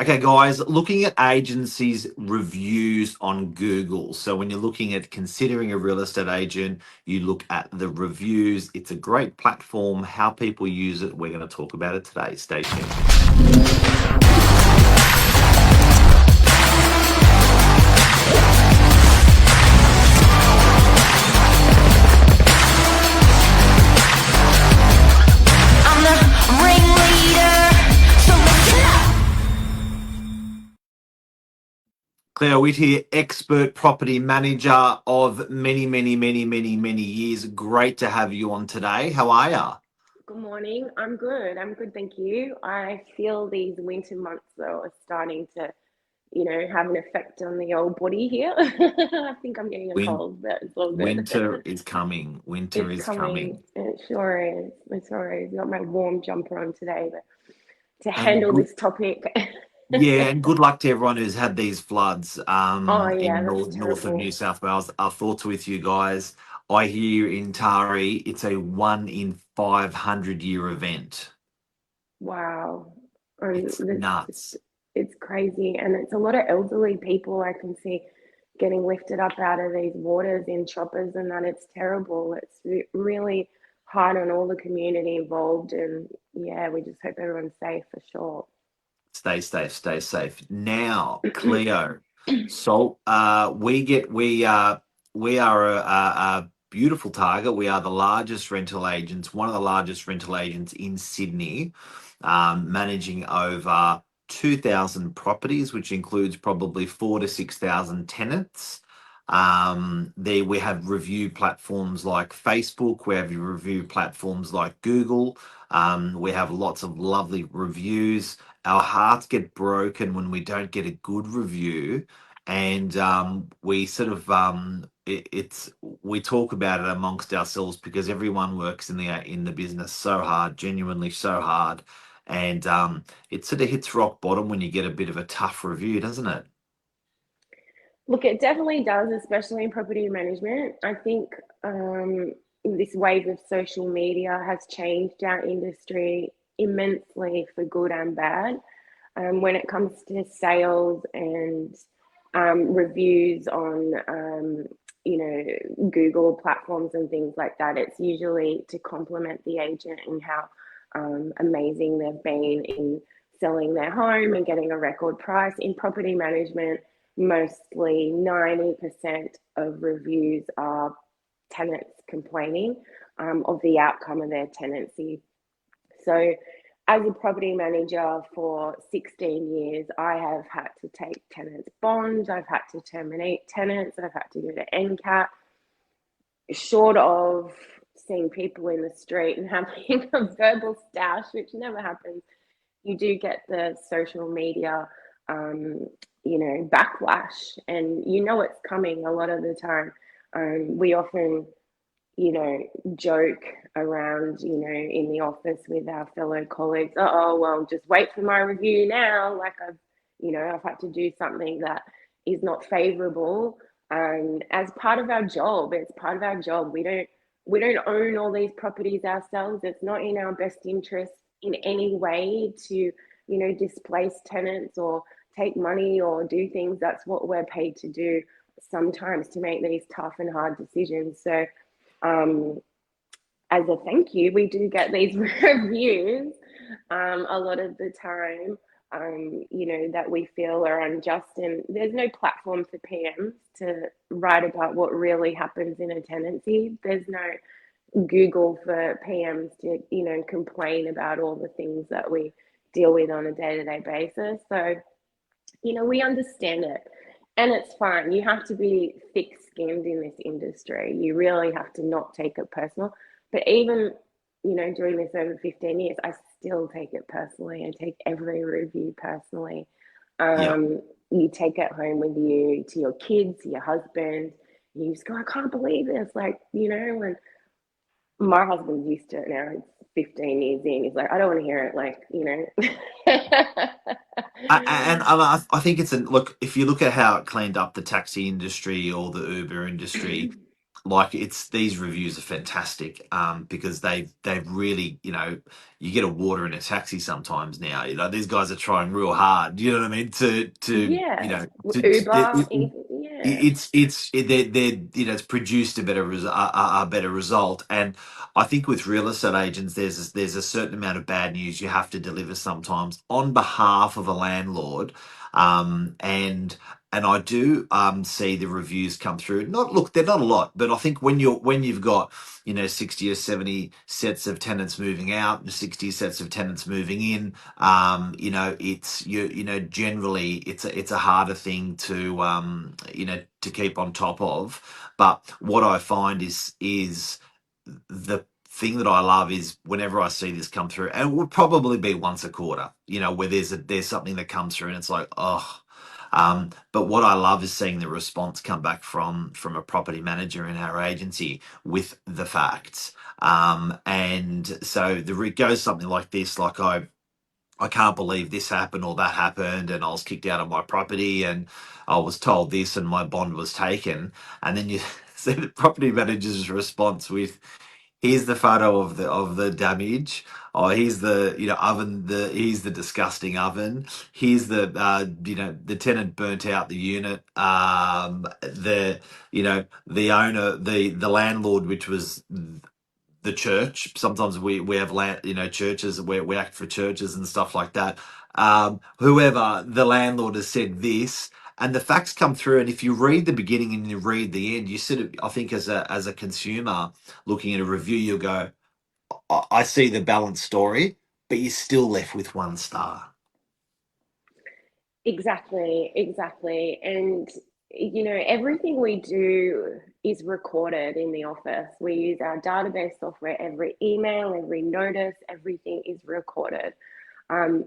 Okay, guys, looking at agencies' reviews on Google. So, when you're looking at considering a real estate agent, you look at the reviews. It's a great platform. How people use it, we're going to talk about it today. Stay tuned. I'm the ringleader, so listen up. Cleo Whithear, expert property manager of many years. Great to have you on today. How are you? Good morning. I'm good. I'm good, thank you. I feel these winter months though are starting to, have an effect on the old body here. I think I'm getting a Win- cold, but it's all good. Winter is coming. Winter It's is coming. coming. It sure is. It sure is. Got my warm jumper on today, but to And handle good, this topic. yeah, and good luck to everyone who's had these floods Oh yeah, in that's north of New terrible. South Wales. Our thoughts with you guys. I hear in Tari it's a 1 in 500 year event. Wow. And It's nuts. it's crazy. And it's a lot of elderly people I can see getting lifted up out of these waters in choppers and that. It's terrible. It's really hard on all the community involved. And yeah, we just hope everyone's safe for sure. Stay safe, stay safe. Now, Cleo. So we are a beautiful target. We are the largest rental agents, one of the largest rental agents in Sydney, managing over 2,000 properties, which includes probably 4 to 6,000 tenants. There we have review platforms like Facebook. We have review platforms like Google. We have lots of lovely reviews. Our hearts get broken when we don't get a good review, and we sort of it's we talk about it amongst ourselves because everyone works in the business so hard, genuinely so hard, and it sort of hits rock bottom when you get a bit of a tough review, doesn't it? Look, it definitely does, especially in property management. I think this wave of social media has changed our industry immensely for good and bad. When it comes to sales and reviews on, Google platforms and things like that, it's usually to compliment the agent and how amazing they've been in selling their home and getting a record price. In property management, mostly 90% of reviews are tenants complaining of the outcome of their tenancy. So, as a property manager for 16 years, I have had to take tenants' bonds, I've had to terminate tenants, I've had to go to NCAT, short of seeing people in the street and having a verbal stoush, which never happens. You do get the social media, um, backlash, and it's coming a lot of the time. We often, joke around, in the office with our fellow colleagues. Oh, well, just wait for my review now. Like I've had to do something that is not favourable. As part of our job, it's part of our job. We don't own all these properties ourselves. It's not in our best interest in any way to, displace tenants or take money or do things. That's what we're paid to do sometimes, to make these tough and hard decisions. So um, as a thank you, we do get these reviews a lot of the time, that we feel are unjust. And there's no platform for PMs to write about what really happens in a tenancy. There's no Google for PMs to, complain about all the things that we deal with on a day to day basis. So, we understand it and it's fine. You have to be thick skinned in this industry. You really have to not take it personal. But even, doing this over 15 years, I still take it personally. I take every review personally. Yeah. You take it home with you to your kids, your husband. You just go, I can't believe this. Like, when my husband's used to it now, he's 15 years in. He's like, I don't want to hear it. Like, And I think it's look, if you look at how it cleaned up the taxi industry or the Uber industry, like it's these reviews are fantastic because they've really, you get a water in a taxi sometimes now. These guys are trying real hard. You know what I mean? To Yeah, it, Uber, it, even, yeah. they're it's produced a a better result. And I think with real estate agents, there's a certain amount of bad news you have to deliver sometimes on behalf of a landlord. And I do see the reviews come through. Not look, they're not a lot, but I think when you've got 60 or 70 sets of tenants moving out, and 60 sets of tenants moving in, it's generally it's a harder thing to keep on top of. But what I find is the thing that I love is whenever I see this come through, and it will probably be once a quarter, where there's something that comes through and it's like, oh. But what I love is seeing the response come back from a property manager in our agency with the facts. And so it goes something like this, like I can't believe this happened or that happened, and I was kicked out of my property, and I was told this, and my bond was taken. And then you see the property manager's response with, "Here's the photo of the damage. Oh, here's the oven. Here's the disgusting oven. Here's the tenant burnt out the unit. The owner, the landlord, which was the church. Sometimes we have land, churches where we act for churches and stuff like that. Whoever the landlord has said this, and the facts come through. And if you read the beginning and you read the end, you sort of, I think, as a consumer looking at a review, you'll go, I see the balanced story, but you're still left with 1 star. Exactly, exactly. And, everything we do is recorded in the office. We use our database software. Every email, every notice, everything is recorded.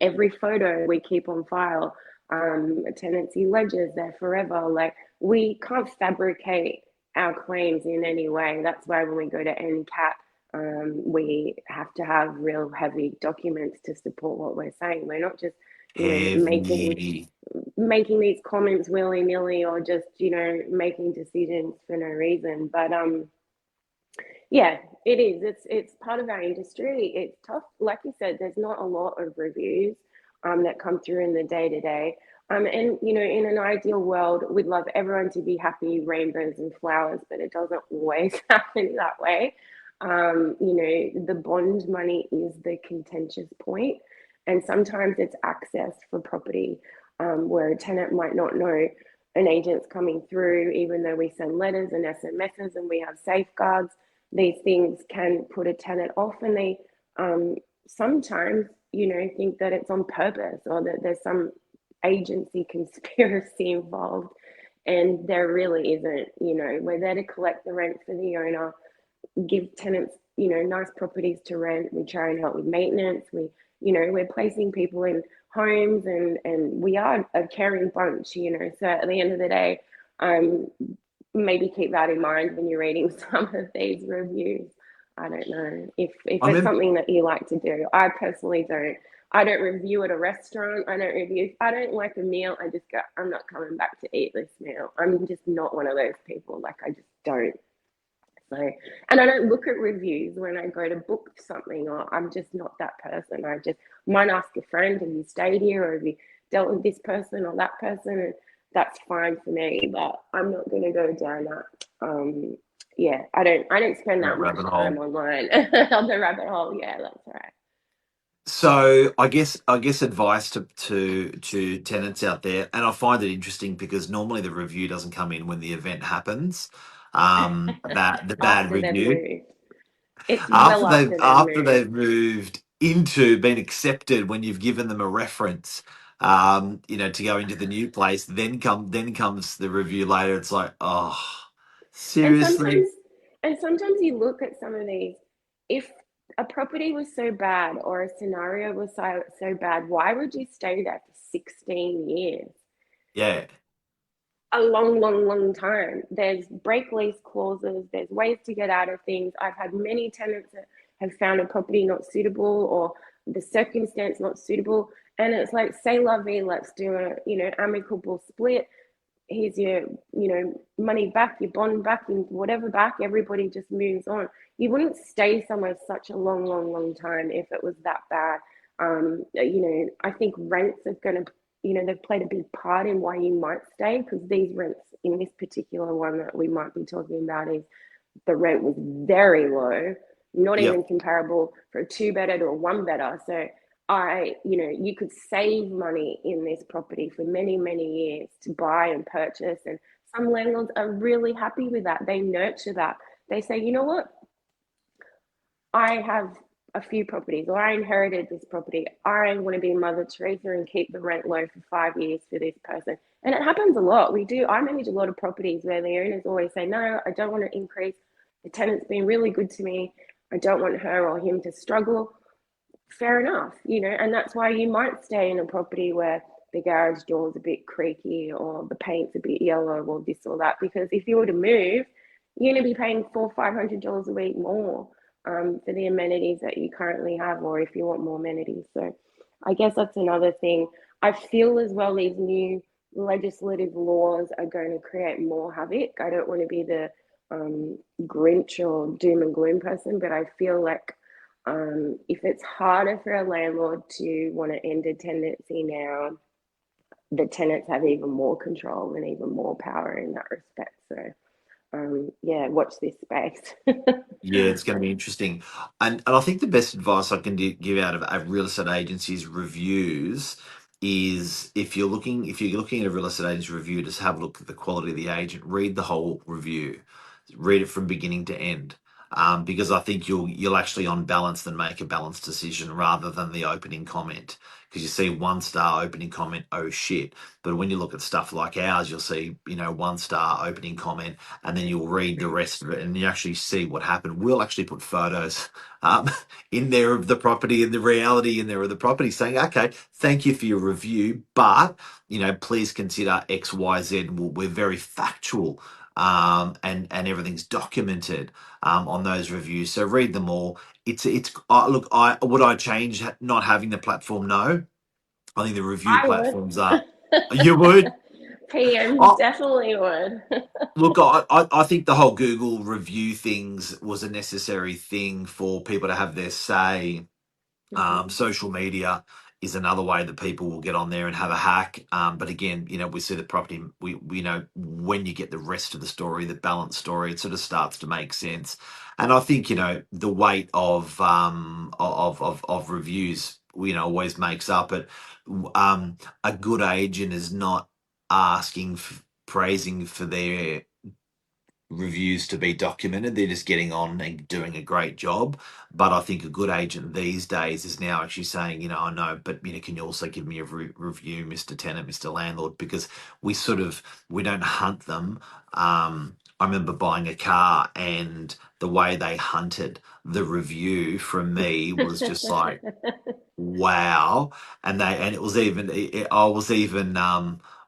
Every photo we keep on file, tenancy ledgers, they're forever. Like, we can't fabricate our claims in any way. That's why when we go to NCAT, we have to have real heavy documents to support what we're saying. We're not just, making Heavy. these comments willy nilly, or just making decisions for no reason. But yeah, it is. It's part of our industry. It's tough. Like you said, there's not a lot of reviews that come through in the day to day. And in an ideal world, we'd love everyone to be happy, rainbows and flowers, but it doesn't always happen that way. The bond money is the contentious point, and sometimes it's access for property, where a tenant might not know an agent's coming through, even though we send letters and SMSs and we have safeguards. These things can put a tenant off, and they sometimes think that it's on purpose, or that there's some agency conspiracy involved, and there really isn't. We're there to collect the rent for the owner, give tenants nice properties to rent. We try and help with maintenance. We're placing people in homes, and we are a caring bunch. So at the end of the day, maybe keep that in mind when you're reading some of these reviews. I don't know if I it's mean, something that you like to do. I personally don't. I don't review at a restaurant. If I don't like a meal, I just go, I'm not coming back to eat this meal. I'm just not one of those people. Like, I just don't. So, and I don't look at reviews when I go to book something, or I'm just not that person. I just might ask a friend, have you stayed here, or have you dealt with this person or that person? And that's fine for me, but I'm not going to go down that. Yeah, I don't spend that that much rabbit time hole. online on the rabbit hole. Yeah, that's right. So I guess advice to tenants out there, and I find it interesting because normally the review doesn't come in when the event happens. That the bad After they've review moved, it's after well they've after they've after moved. they've moved been accepted, when you've given them a reference, to go into the new place, then comes the review later. It's like, oh, And seriously? sometimes, you look at some of these. If a property was so bad, or a scenario was so bad, why would you stay there for 16 years? Yeah. A long, long, long time. There's break lease clauses. There's ways to get out of things. I've had many tenants that have found a property not suitable, or the circumstance not suitable, and it's like, say la vie, let's do a amicable split. here's your, money back, your bond back, and whatever back. Everybody just moves on. You wouldn't stay somewhere such a long, long, long time if it was that bad. I think rents are going to, they've played a big part in why you might stay, because these rents in this particular one that we might be talking about is the rent was very low, not even Yep. comparable for a two bedder to a one bedder. So you could save money in this property for many, many years to buy and purchase. And some landlords are really happy with that. They nurture that. They say, you know what? I have a few properties, or I inherited this property. I want to be Mother Teresa and keep the rent low for 5 years for this person. And it happens a lot. We do. I manage a lot of properties where the owners always say, no, I don't want to increase. The tenant's been really good to me. I don't want her or him to struggle. Fair enough, and that's why you might stay in a property where the garage door's a bit creaky or the paint's a bit yellow or this or that, because if you were to move, you're going to be paying $400-500 a week more for the amenities that you currently have, or if you want more amenities. So I guess that's another thing. I feel as well these new legislative laws are going to create more havoc. I don't want to be the Grinch or doom and gloom person, but I feel like if it's harder for a landlord to want to end a tenancy now, the tenants have even more control and even more power in that respect. So, yeah, watch this space. Yeah, it's going to be interesting, and I think the best advice I can give out of a real estate agency's reviews is if you're looking at a real estate agent's review, just have a look at the quality of the agent, read the whole review, read it from beginning to end, because I think you'll actually on balance then make a balanced decision rather than the opening comment. Because you see one star opening comment, oh shit. But when you look at stuff like ours, you'll see, one star opening comment, and then you'll read the rest of it and you actually see what happened. We'll actually put photos um, in there of the property and the reality in there of the property saying, okay, thank you for your review, but, please consider X, Y, Z. We're very factual. And everything's documented on those reviews. So read them all. Look. I would I change not having the platform? No, I think the review I would. platforms are. You would. PMs definitely would. Look, I think the whole Google review things was a necessary thing for people to have their say. Mm-hmm. Social media is another way that people will get on there and have a hack. But again, we see the property. We know when you get the rest of the story, the balanced story, it sort of starts to make sense. And I think the weight of reviews, always makes up. But a good agent is not asking, praising for their reviews to be documented. They're just getting on and doing a great job. But I think a good agent these days is now actually saying, I know, but can you also give me a review, Mr. Tenant, Mr. Landlord? Because we don't hunt them. I remember buying a car, and the way they hunted the review from me was just like, wow. And it was even I was even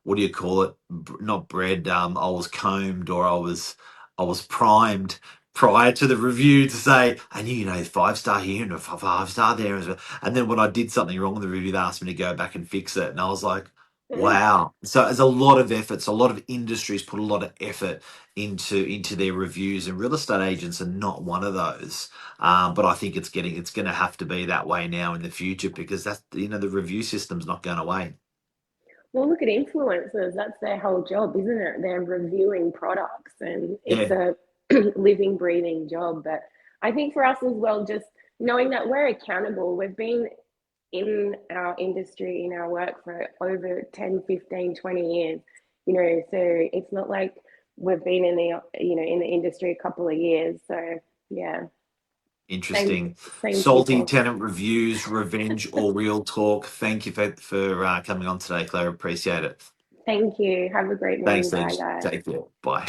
what do you call it, not bred, I was combed, or I was primed prior to the review to say, and 5 star here and a 5 star there as well. And then when I did something wrong in the review, they asked me to go back and fix it, and I was like, wow. So there's a lot of effort. So a lot of industries put a lot of effort into their reviews, and real estate agents are not one of those. But I think it's going to have to be that way now in the future, because that's the review system's not going away. Well, look at influencers. That's their whole job, isn't it? They're reviewing products, and it's Yeah, a living, breathing job. But I think for us as well, just knowing that we're accountable, we've been in our industry, in our work for over 10, 15, 20 years, so it's not like we've been in the industry a couple of years. So, yeah, same, interesting. same Salty people. tenant reviews, revenge, or real talk. Thank you for coming on today, Claire. Appreciate it. Thank you. Have a great Thanks, morning. Bye, Ledge. guys. Take care. Bye.